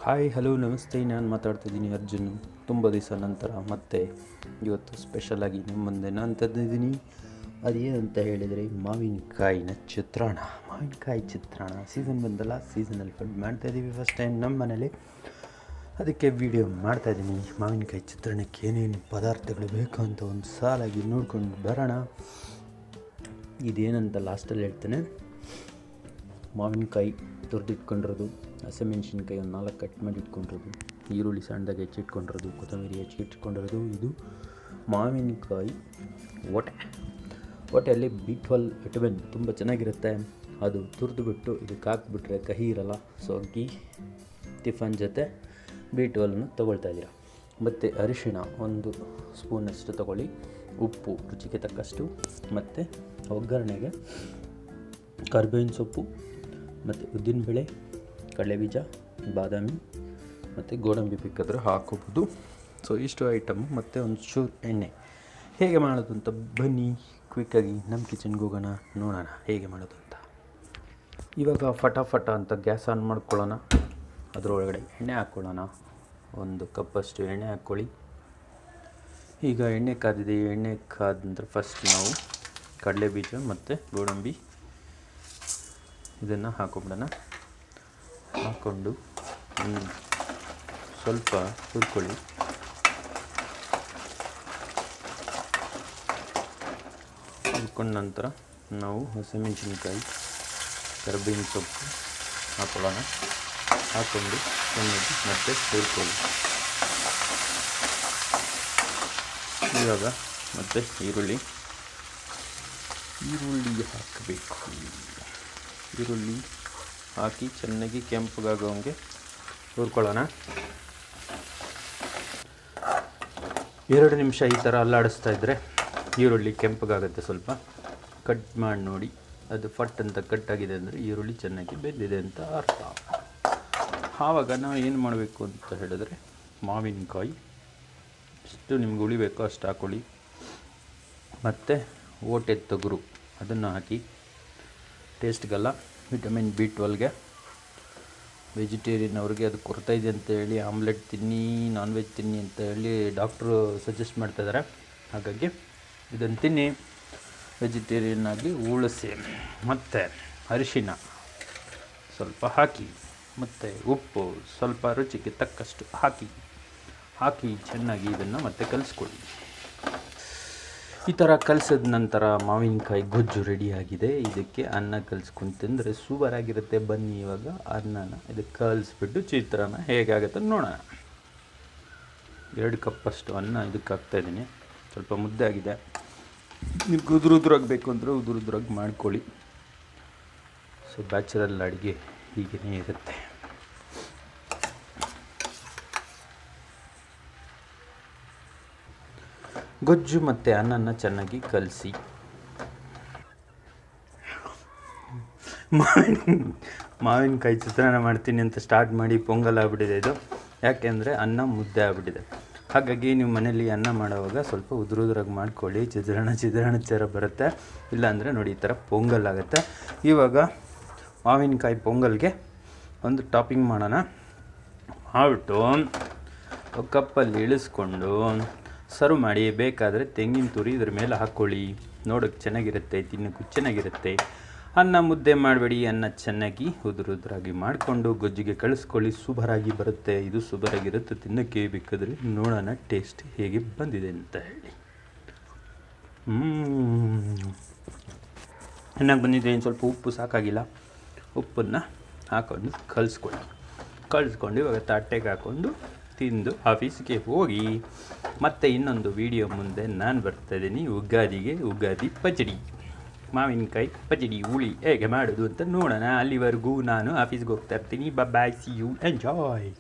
Hi hello ನಮಸ್ತೆ, ನಾನು ಮಾತಾಡ್ತಿದ್ದೀನಿ ಅರ್ಜುನ್. ತುಂಬ ದಿವಸ ನಂತರ ಮತ್ತೆ ಇವತ್ತು ಸ್ಪೆಷಲಾಗಿ ನಿಮ್ಮ ಮುಂದೆ ನಾನು ತಂದಿದ್ದೀನಿ. ಅದೇನಂತ ಹೇಳಿದರೆ ಮಾವಿನಕಾಯಿನ ಚಿತ್ರಾನ್ನ. ಮಾವಿನಕಾಯಿ ಚಿತ್ರಾನ್ನ ಸೀಸನ್ ಬಂದಲ್ಲ, ಸೀಸನಲ್ಲಿ ಫುಡ್ ಮಾಡ್ತಾಯಿದ್ದೀವಿ ಫಸ್ಟ್ ಟೈಮ್ ನಮ್ಮ ಮನೇಲಿ. ಅದಕ್ಕೆ ವೀಡಿಯೋ ಮಾಡ್ತಾಯಿದ್ದೀನಿ. ಮಾವಿನಕಾಯಿ ಚಿತ್ರಾನ್ನಕ್ಕೆ ಏನೇನು ಪದಾರ್ಥಗಳು ಬೇಕು ಅಂತ ಒಂದು ಸಾಲಾಗಿ ನೋಡ್ಕೊಂಡು ಬರೋಣ. ಇದೇನಂತ ಲಾಸ್ಟಲ್ಲಿ ಹೇಳ್ತೇನೆ. ಮಾವಿನಕಾಯಿ ತುರಿದಿಟ್ಕೊಂಡಿರೋದು, ಹಸಿಮೆಣ್ಸಿನ್ಕಾಯಿ ಒಂದು 4 ಕಟ್ ಮಾಡಿ ಇಟ್ಕೊಂಡಿರೋದು, ಈರುಳ್ಳಿ ಸಣ್ಣದಾಗಿ ಹೆಚ್ಚಿಟ್ಕೊಂಡಿರೋದು, ಕೊತ್ತಂಬರಿ ಹೆಚ್ಚಿಟ್ಕೊಂಡಿರೋದು. ಇದು ಮಾವಿನಕಾಯಿ ಹೊಟ್ಟೆಯಲ್ಲಿ B12 ವಿಟಮಿನ್ ತುಂಬ ಚೆನ್ನಾಗಿರುತ್ತೆ. ಅದು ತುರಿದುಬಿಟ್ಟು ಇದಕ್ಕೆ ಹಾಕ್ಬಿಟ್ರೆ ಕಹಿ ಇರಲ್ಲ. ಸೊ ಟಿಫನ್ ಜೊತೆ B12 ತೊಗೊಳ್ತಾ ಇದ್ದೀರಾ. ಮತ್ತು ಅರಿಶಿಣ 1 ಸ್ಪೂನಷ್ಟು ತೊಗೊಳ್ಳಿ, ಉಪ್ಪು ರುಚಿಗೆ ತಕ್ಕಷ್ಟು, ಮತ್ತು ಒಗ್ಗರಣೆಗೆ ಕರಿಬೇವಿನ ಸೊಪ್ಪು ಮತ್ತು ಉದ್ದಿನಬೇಳೆ, ಕಡಲೆಬೀಜ, ಬಾದಾಮಿ ಮತ್ತು ಗೋಡಂಬಿ ಬೇಕಾದರೂ ಹಾಕೋಬೋದು. ಸೊ ಇಷ್ಟು ಐಟಮ್ ಮತ್ತು ಒಂದು ಚೂರು ಎಣ್ಣೆ. ಹೇಗೆ ಮಾಡೋದು ಅಂತ ಬನ್ನಿ ಕ್ವಿಕ್ಕಾಗಿ ನಮ್ಮ ಕಿಚನ್ಗೆ ಹೋಗೋಣ, ನೋಡೋಣ ಹೇಗೆ ಮಾಡೋದು ಅಂತ. ಇವಾಗ ಫಟಾಫಟ ಅಂತ ಗ್ಯಾಸ್ ಆನ್ ಮಾಡ್ಕೊಳ್ಳೋಣ. ಅದರೊಳಗಡೆ ಎಣ್ಣೆ ಹಾಕ್ಕೊಳ್ಳೋಣ. 1 ಕಪ್ಪಷ್ಟು ಎಣ್ಣೆ ಹಾಕ್ಕೊಳ್ಳಿ. ಈಗ ಎಣ್ಣೆ ಕಾದಿದೆ. ಎಣ್ಣೆ ಕಾದ ನಂತರ ಫಸ್ಟ್ ನಾವು ಕಡಲೆಬೀಜ ಮತ್ತು ಗೋಡಂಬಿ ಇದನ್ನು ಹಾಕೊಂಬಿಡೋಣ. ಹಾಕ್ಕೊಂಡು ಸ್ವಲ್ಪ ಹುರ್ಕೊಳ್ಳಿ. ಹುರ್ಕೊಂಡ ನಂತರ ನಾವು ಹಸಿಮೆಣಸಿನ್ಕಾಯಿ, ಕರಿಬೇವಿನ ಸೊಪ್ಪು ಹಾಕೊಳ್ಳೋಣ. ಹಾಕ್ಕೊಂಡು ಚೆನ್ನಾಗಿ ಮತ್ತೆ ಹುರ್ಕೊಳ್ಳಿ. ಇವಾಗ ಮತ್ತೆ ಈರುಳ್ಳಿ ಹಾಕಬೇಕು. ಈರುಳ್ಳಿ ಹಾಕಿ ಚೆನ್ನಾಗಿ ಕೆಂಪಗಾಗೋಂಗೆ ಹುರ್ಕೊಳ್ಳೋಣ. 2 ನಿಮಿಷ ಈ ಥರ ಅಲ್ಲಾಡಿಸ್ತಾ ಇದ್ದರೆ ಈರುಳ್ಳಿ ಕೆಂಪಗಾಗುತ್ತೆ. ಸ್ವಲ್ಪ ಕಟ್ ಮಾಡಿ ನೋಡಿ, ಅದು ಫಟ್ ಅಂತ ಕಟ್ಟಾಗಿದೆ ಅಂದರೆ ಈರುಳ್ಳಿ ಚೆನ್ನಾಗಿ ಬೆಂದಿದೆ ಅಂತ ಅರ್ಥ. ಆವಾಗ ನಾವು ಏನು ಮಾಡಬೇಕು ಅಂತ ಹೇಳಿದ್ರೆ, ಮಾವಿನಕಾಯಿ ಎಷ್ಟು ನಿಮ್ಗೆ ಉಳಿಬೇಕೋ ಅಷ್ಟು ಹಾಕ್ಕೊಳ್ಳಿ. ಮತ್ತು ಓಟೆ ತೊಗರು ಅದನ್ನು ಹಾಕಿ. ಟೇಸ್ಟ್ಗಲ್ಲ, ವಿಟಮಿನ್ B12ಗೆ, ವೆಜಿಟೇರಿಯನ್ ಅವ್ರಿಗೆ ಅದು ಕೊರತೆ ಇದೆ ಅಂತ ಹೇಳಿ ಆಮ್ಲೆಟ್ ತಿನ್ನಿ, ನಾನ್ ವೆಜ್ ತಿನ್ನಿ ಅಂತ ಹೇಳಿ ಡಾಕ್ಟ್ರು ಸಜೆಸ್ಟ್ ಮಾಡ್ತಾಯಿದ್ದಾರೆ. ಹಾಗಾಗಿ ಇದನ್ನು ತಿನ್ನಿ, ವೆಜಿಟೇರಿಯನ್ ಆಗಿ ಉಳಿಸಿ. ಮತ್ತು ಅರಿಶಿಣ ಸ್ವಲ್ಪ ಹಾಕಿ, ಮತ್ತು ಉಪ್ಪು ಸ್ವಲ್ಪ ರುಚಿಗೆ ತಕ್ಕಷ್ಟು ಹಾಕಿ ಚೆನ್ನಾಗಿ ಇದನ್ನು ಮತ್ತೆ ಕಲಿಸ್ಕೊಳ್ಳಿ. ಈ ಥರ ಕಲಿಸಿದ ನಂತರ ಮಾವಿನಕಾಯಿ ಗೊಜ್ಜು ರೆಡಿಯಾಗಿದೆ. ಇದಕ್ಕೆ ಅನ್ನ ಕಲಿಸ್ಕೊಂಡು ತಿಂದರೆ ಸೂಪರಾಗಿರುತ್ತೆ. ಬನ್ನಿ ಇವಾಗ ಅನ್ನನ ಇದಕ್ಕೆ ಕಲಿಸ್ಬಿಟ್ಟು ಚಿತ್ರಾನ್ನ ಹೇಗಾಗುತ್ತೆ ನೋಡೋಣ. 2 ಕಪ್ಪಷ್ಟು ಅನ್ನ ಇದಕ್ಕೆ ಹಾಕ್ತಾಯಿದ್ದೀನಿ. ಸ್ವಲ್ಪ ಮುದ್ದೆ ಆಗಿದೆ. ನಿಮ್ಗೆ ಉದುರುದ್ರಾಗಿ ಬೇಕು ಅಂದರೆ ಉದುರುದ್ರಾಗಿ ಮಾಡ್ಕೊಳ್ಳಿ. ಸೊ ಬ್ಯಾಚುರಲ್ ಅಡುಗೆ ಹೀಗೇ ಇರುತ್ತೆ. ಗೊಜ್ಜು ಮತ್ತು ಅನ್ನನ ಚೆನ್ನಾಗಿ ಕಲಸಿ. ಮಾವಿನಕಾಯಿ ಚಿತ್ರಾನ್ನ ಮಾಡ್ತೀನಿ ಅಂತ ಸ್ಟಾರ್ಟ್ ಮಾಡಿ ಪೊಂಗಲ್ ಆಗಿಬಿಟ್ಟಿದೆ ಇದು. ಯಾಕೆಂದರೆ ಅನ್ನ ಮುದ್ದೆ ಆಗಿಬಿಟ್ಟಿದೆ. ಹಾಗಾಗಿ ನೀವು ಮನೇಲಿ ಅನ್ನ ಮಾಡೋವಾಗ ಸ್ವಲ್ಪ ಉದುರುದ್ರಾಗಿ ಮಾಡ್ಕೊಳ್ಳಿ. ಚಿತ್ರಾನ್ನ ಥರ ಬರುತ್ತೆ. ಇಲ್ಲಾಂದರೆ ನೋಡಿ ಈ ಥರ ಪೊಂಗಲ್ ಆಗುತ್ತೆ. ಇವಾಗ ಮಾವಿನಕಾಯಿ ಪೊಂಗಲ್ಗೆ ಒಂದು ಟಾಪಿಂಗ್ ಮಾಡೋಣ. ಮಾಡಿಬಿಟ್ಟು ಕಪ್ಪಲ್ಲಿ ಇಳಿಸ್ಕೊಂಡು ಸರ್ವ್ ಮಾಡಿ. ಬೇಕಾದರೆ ತೆಂಗಿನ ತುರಿ ಇದ್ರ ಮೇಲೆ ಹಾಕ್ಕೊಳ್ಳಿ. ನೋಡೋಕ್ಕೆ ಚೆನ್ನಾಗಿರುತ್ತೆ, ತಿನ್ನೋಕ್ಕೂ ಚೆನ್ನಾಗಿರುತ್ತೆ. ಅನ್ನ ಮುದ್ದೆ ಮಾಡಬೇಡಿ, ಅನ್ನ ಚೆನ್ನಾಗಿ ಉದುರುದ್ರಾಗಿ ಮಾಡಿಕೊಂಡು ಗೊಜ್ಜಿಗೆ ಕಳಿಸ್ಕೊಳ್ಳಿ. ಸೂಪರಾಗಿ ಬರುತ್ತೆ. ಇದು ಸೂಪರಾಗಿರುತ್ತೆ, ತಿನ್ನೋಕ್ಕೆ. ಬೇಕಾದರೆ ನೋಡೋಣ ಟೇಸ್ಟ್ ಹೇಗೆ ಬಂದಿದೆ ಅಂತ ಹೇಳಿ. ಚೆನ್ನಾಗಿ ಬಂದಿದೆ. ಇನ್ನು ಸ್ವಲ್ಪ ಉಪ್ಪು ಸಾಕಾಗಿಲ್ಲ. ಉಪ್ಪನ್ನು ಹಾಕೊಂಡು ಕಳಿಸ್ಕೊಂಡು ಇವಾಗ ತಟ್ಟೆಗೆ ಹಾಕ್ಕೊಂಡು ತಿಂದು ಆಫೀಸ್ಗೆ ಹೋಗಿ. ಮತ್ತು ಇನ್ನೊಂದು ವಿಡಿಯೋ ಮುಂದೆ ನಾನು ಬರ್ತಾಯಿದ್ದೀನಿ. ಉಗಾದಿ ಪಚಡಿ, ಮಾವಿನಕಾಯಿ ಪಚಡಿ ಹುಳಿ ಹೇಗೆ ಮಾಡೋದು ಅಂತ ನೋಡೋಣ. ಅಲ್ಲಿವರೆಗೂ ನಾನು ಆಫೀಸ್ಗೆ ಹೋಗ್ತಾ ಇರ್ತೀನಿ. ಬಾಯ್, ಸಿ ಯು, ಎಂಜಾಯ್.